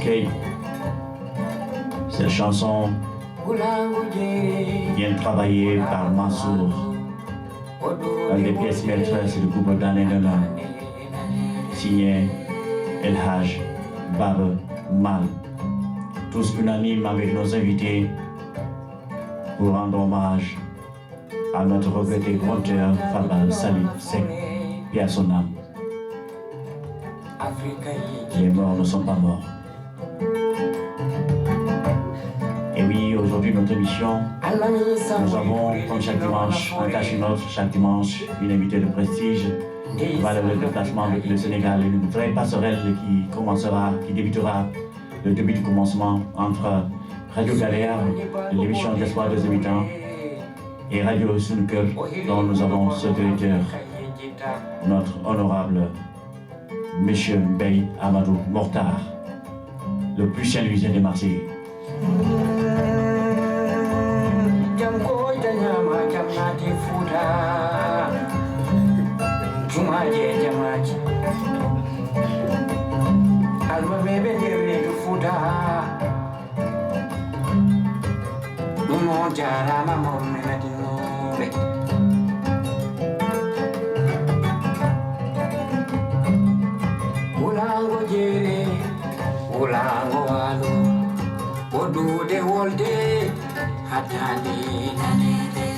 Ok. Cette chanson vient travaillée par Mansour, l'une des pièces maîtresses du groupe d'année de l'an, signé El Haj Baba Mal. Tous unanimes avec nos invités pour rendre hommage à notre regretté conteur Fabal Salif Sek, paix à son âme. Les morts ne sont pas morts. Et oui, aujourd'hui, notre émission, nous avons, comme chaque dimanche, un cache-note, chaque dimanche, une invitée de prestige. On va le déplacement depuis le Sénégal, une vraie passerelle qui débutera le début du commencement entre Radio Galère, l'émission d'Espoir des habitants, et Radio Sunuker, dont nous avons ce directeur, notre honorable Monsieur Bey Amadou Mortar, le plus Saint-Louisien des Marseillais. Ulango walu odude wolde hatande nanede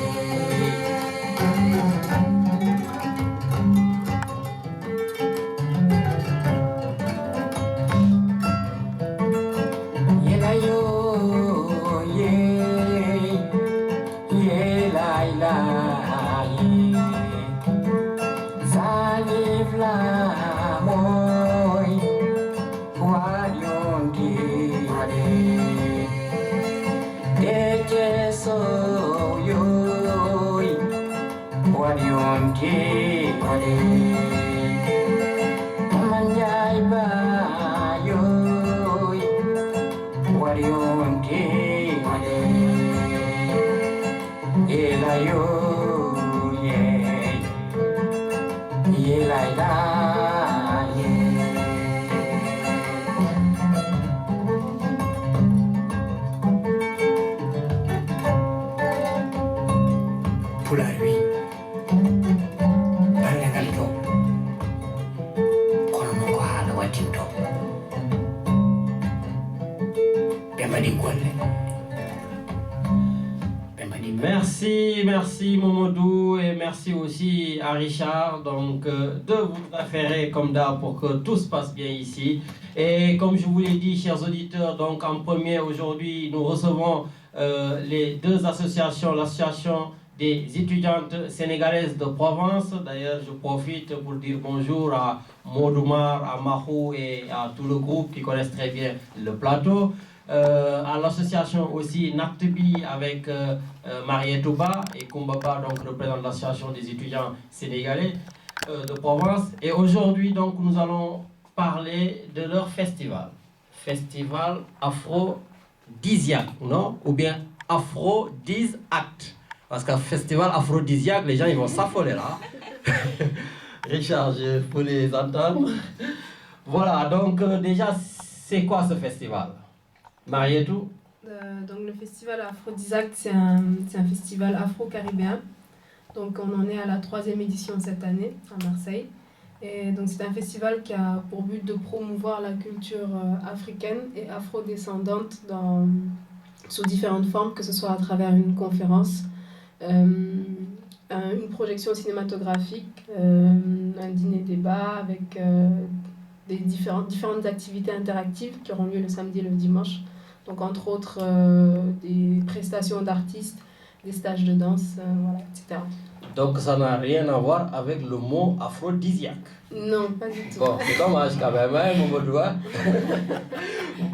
yela yo ye la ila ye zanifla moy Wadionti wade Deje so yoy Wadionti wade Manjai ba yoy Wadionti wade Ela yo ye la ila Merci Momodou et merci aussi à Richard donc de vous référer comme d'hab pour que tout se passe bien ici. Et comme je vous l'ai dit, chers auditeurs, donc en premier aujourd'hui nous recevons les deux associations, l'association des étudiantes sénégalaises de Provence. D'ailleurs, je profite pour dire bonjour à Maudoumar, à Mahou et à tout le groupe qui connaissent très bien le plateau. À l'association aussi Naktebi avec Marietouba et Kumbaba, donc représente l'association des étudiants sénégalais de Provence. Et aujourd'hui, donc, nous allons parler de leur festival. Festival aphrodisiaque, non? Ou bien aphrodisiaque. Parce qu'un festival aphrodisiaque, les gens ils vont s'affoler là. Richard, je peux les entendre. Voilà, donc déjà, c'est quoi ce festival? Marietou? Donc le festival Aphrodisiaque, c'est un festival afro-caribéen. Donc on en est à la 3e édition cette année à Marseille. Et donc c'est un festival qui a pour but de promouvoir la culture africaine et afro-descendante sous différentes formes, que ce soit à travers une conférence, une projection cinématographique, un dîner-débat avec des différentes activités interactives qui auront lieu le samedi et le dimanche. Donc entre autres des prestations d'artistes, des stages de danse, voilà, etc. Donc ça n'a rien à voir avec le mot aphrodisiaque. Non, pas du tout. Bon, c'est dommage quand même, hein, mon doigt.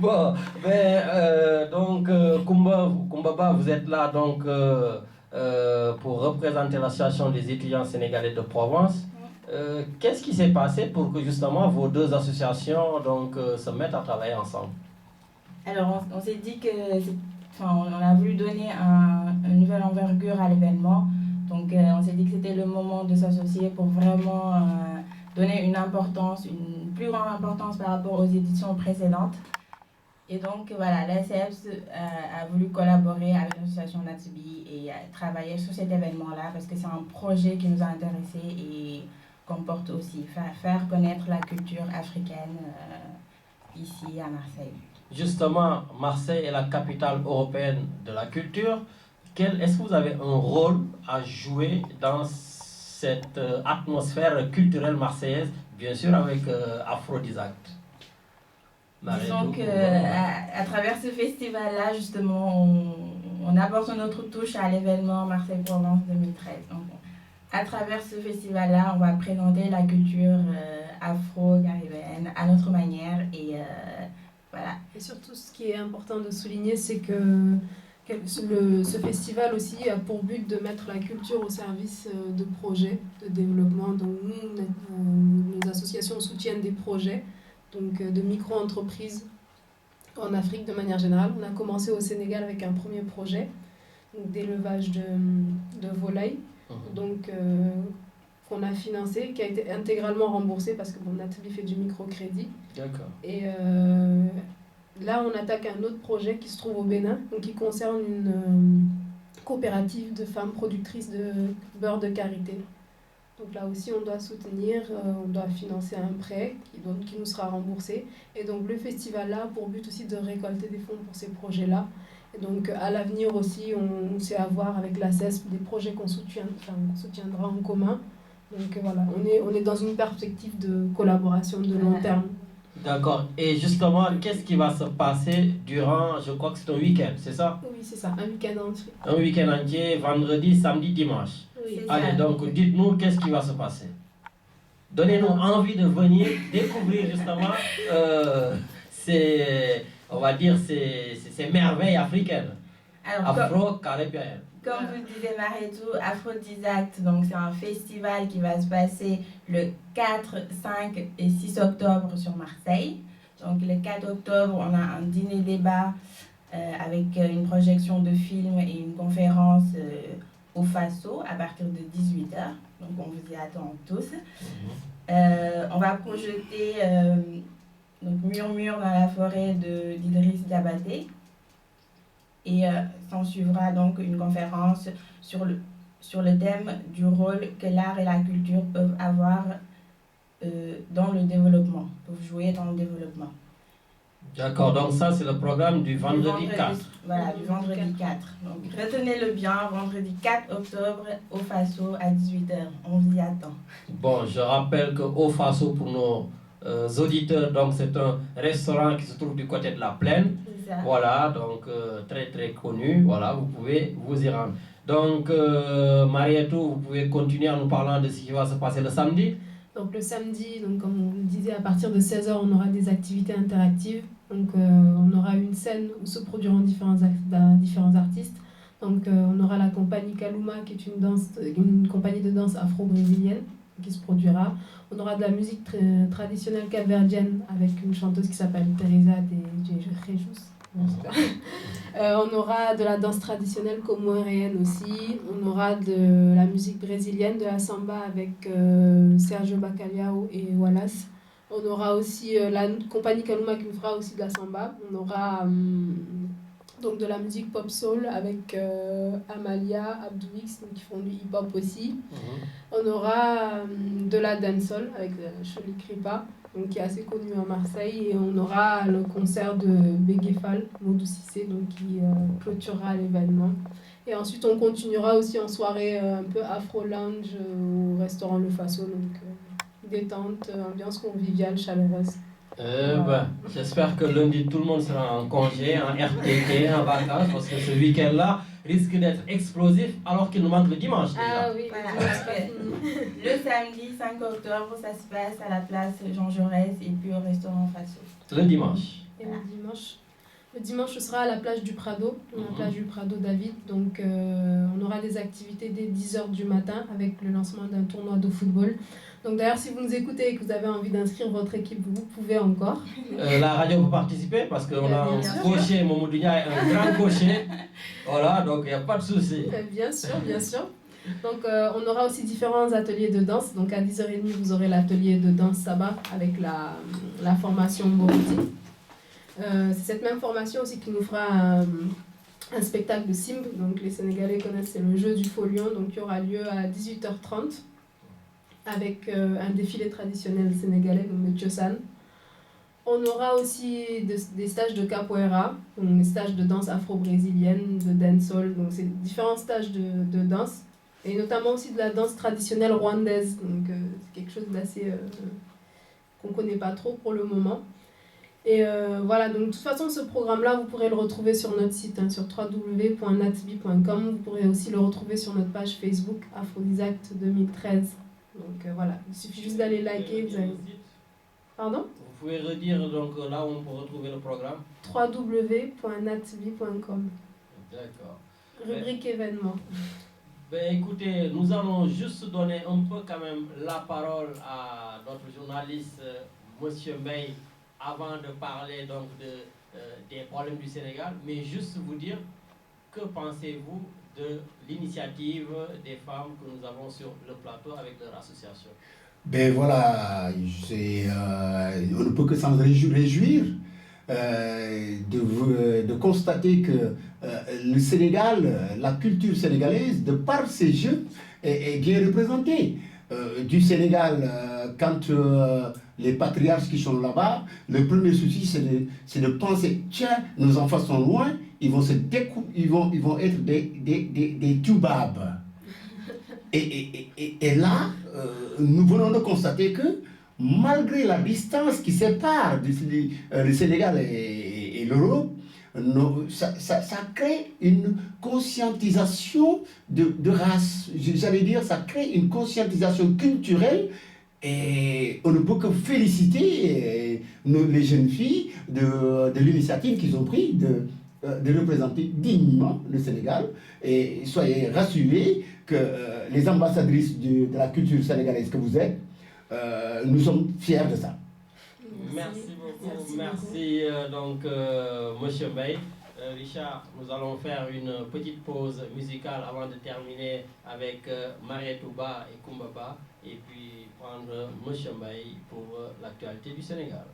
Bon, mais donc Kumbaba, vous êtes là donc pour représenter l'association des étudiants sénégalais de Provence. Qu'est-ce qui s'est passé pour que justement vos deux associations donc, se mettent à travailler ensemble? Alors on s'est dit que on a voulu donner une nouvelle envergure à l'événement. Donc on s'est dit que c'était le moment de s'associer pour vraiment donner une plus grande importance par rapport aux éditions précédentes. Et donc, voilà, l'ACEPS a voulu collaborer avec l'association Natsubi et travailler sur cet événement-là parce que c'est un projet qui nous a intéressés et comporte aussi faire connaître la culture africaine ici à Marseille. Justement, Marseille est la capitale européenne de la culture. Est-ce que vous avez un rôle à jouer dans cette atmosphère culturelle marseillaise, bien sûr avec Aphrodisiact? Disons qu'à travers ce festival-là, justement, on apporte notre touche à l'événement Marseille-Provence 2013. Donc, à travers ce festival-là, on va présenter la culture afro-caribéenne à notre manière et voilà. Et surtout, ce qui est important de souligner, c'est que ce festival aussi a pour but de mettre la culture au service de projets de développement. Donc nous, nos associations soutiennent des projets donc, de micro-entreprises en Afrique de manière générale. On a commencé au Sénégal avec un premier projet d'élevage de volailles, donc qu'on a financé, qui a été intégralement remboursé parce que Nathalie fait du microcrédit. D'accord. Et là, on attaque un autre projet qui se trouve au Bénin, donc qui concerne une coopérative de femmes productrices de beurre de karité. Donc là aussi, on doit soutenir, on doit financer un prêt qui nous sera remboursé. Et donc le festival là a pour but aussi de récolter des fonds pour ces projets-là. Et donc à l'avenir aussi, on sait avoir avec la CESP des projets qu'on soutiendra en commun. Donc voilà, on est dans une perspective de collaboration de long terme. D'accord. Et justement, qu'est-ce qui va se passer durant, je crois que c'est un week-end, c'est ça? Oui, c'est ça, un week-end entier. Un week-end entier, vendredi, samedi, dimanche. Oui. Allez, donc dites-nous qu'est-ce qui va se passer. Donnez-nous envie de venir découvrir justement on va dire, ces merveilles africaines, afro-caribéennes. Comme vous le disiez Marietou, Aphrodisiact, donc c'est un festival qui va se passer le 4, 5 et 6 octobre sur Marseille. Donc le 4 octobre, on a un dîner-débat avec une projection de films et une conférence au Faso à partir de 18h. Donc on vous y attend tous. On va projeter donc Murmure dans la forêt d'Idriss Diabaté. Et s'en suivra donc une conférence sur le thème du rôle que l'art et la culture peuvent avoir dans le développement, peuvent jouer dans le développement. D'accord, donc ça c'est le programme du vendredi 4. Voilà, du vendredi 4. Donc retenez-le bien, vendredi 4 octobre au Faso à 18h. On vous y attend. Bon, je rappelle qu'au Faso, pour nos auditeurs, donc c'est un restaurant qui se trouve du côté de la Plaine. Voilà, donc très très connu, voilà, vous pouvez vous y rendre. Donc, Marietou, vous pouvez continuer en nous parlant de ce qui va se passer le samedi. Donc le samedi, donc, comme on le disait, à partir de 16h, on aura des activités interactives. Donc on aura une scène où se produiront différents artistes. Donc on aura la compagnie Kaluma, qui est une compagnie de danse afro-brésilienne qui se produira. On aura de la musique traditionnelle capverdienne avec une chanteuse qui s'appelle Teresa de Jesus. On aura de la danse traditionnelle comorienne aussi. On aura de la musique brésilienne, de la samba avec Sergio Bacalhau et Wallace. On aura aussi la compagnie Kaluma qui nous fera aussi de la samba. On aura donc de la musique pop soul avec Amalia, Abdouix, qui font du hip hop aussi. On aura de la dancehall avec Choli Kripa, donc qui est assez connu à Marseille, et on aura le concert de Béguéfal, Modou Cissé, donc qui clôturera l'événement. Et ensuite on continuera aussi en soirée un peu afro-lounge au restaurant Le Faso, donc détente, ambiance conviviale, chaleureuse. Voilà. J'espère que lundi tout le monde sera en congé, en RTT, en vacances, parce que ce week-end-là risque d'être explosif alors qu'il nous manque le dimanche déjà. Ah oui, voilà. Le samedi 5 octobre, ça se passe à la place Jean Jaurès et puis au restaurant Faso. Le dimanche. Et le dimanche, ce sera à la plage du Prado, la plage du Prado David. Donc on aura des activités dès 10h du matin avec le lancement d'un tournoi de football. Donc d'ailleurs, si vous nous écoutez et que vous avez envie d'inscrire votre équipe, vous pouvez encore. La radio peut participer parce qu'on a un cocher, Mamadou Ndiaye, un grand cocher. Voilà, donc il n'y a pas de souci. Bien sûr, bien sûr. Donc on aura aussi différents ateliers de danse. Donc à 10h30, vous aurez l'atelier de danse Saba avec la formation Boriti. C'est cette même formation aussi qui nous fera un spectacle de Simb. Donc les Sénégalais connaissent, c'est le jeu du faux lion, donc qui aura lieu à 18h30 avec un défilé traditionnel sénégalais, donc le Tiosan. On aura aussi des stages de capoeira, donc des stages de danse afro-brésilienne, de dancehall, donc c'est différents stages de danse, et notamment aussi de la danse traditionnelle rwandaise, donc c'est quelque chose d'assez qu'on ne connaît pas trop pour le moment. Et voilà, donc de toute façon ce programme-là, vous pourrez le retrouver sur notre site, hein, sur www.natbi.com, vous pourrez aussi le retrouver sur notre page Facebook, Aphrodisiact 2013. Donc voilà, il suffit juste d'aller liker, vous avez... Pardon ? Vous pouvez redire donc là où on peut retrouver le programme. www.natbi.com. D'accord. Rubrique événements. Ben écoutez, nous allons juste donner un peu quand même la parole à notre journaliste Monsieur Mbaye avant de parler donc des problèmes du Sénégal, mais juste vous dire, que pensez-vous de l'initiative des femmes que nous avons sur le plateau avec leur association? Ben voilà, on ne peut que s'en réjouir de constater que le Sénégal, la culture sénégalaise, de par ses jeux, est bien représentée. Du Sénégal, quand les patriarches qui sont là-bas, le premier souci c'est de penser, tiens, nos enfants sont loin, ils vont être des toubabs. Et là, nous venons de constater que malgré la distance qui sépare le Sénégal et l'Europe, ça crée une conscientisation de race. J'allais dire, ça crée une conscientisation culturelle. Et on ne peut que féliciter les jeunes filles de l'initiative qu'ils ont prise de représenter dignement le Sénégal. Et soyez rassurés que les ambassadrices de la culture sénégalaise que vous êtes, nous sommes fiers de ça. Merci beaucoup. Merci donc Monsieur Mbaye. Richard, nous allons faire une petite pause musicale avant de terminer avec Marietouba et Kumbaba et puis prendre Monsieur Mbaye pour l'actualité du Sénégal.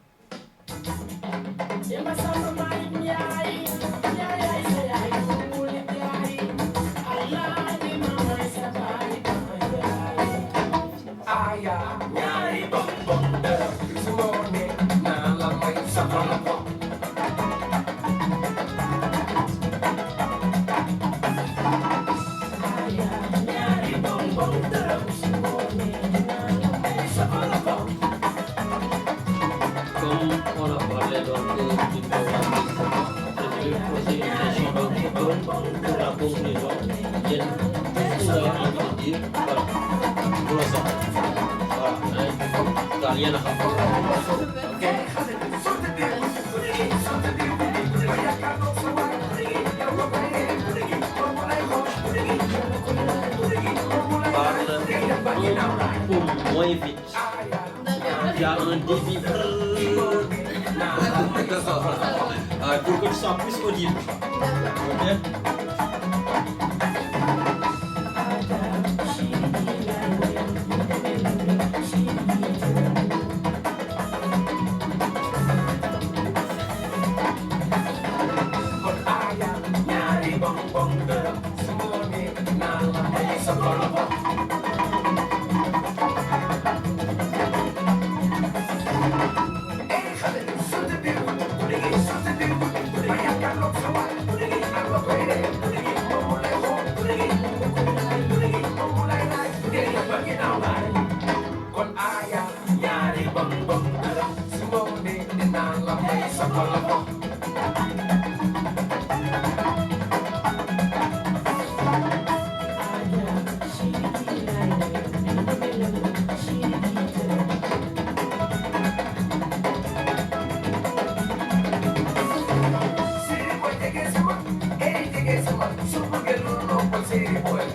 Moins vite. Il y a un débit pour que tu sois plus audible. Okay? City boy,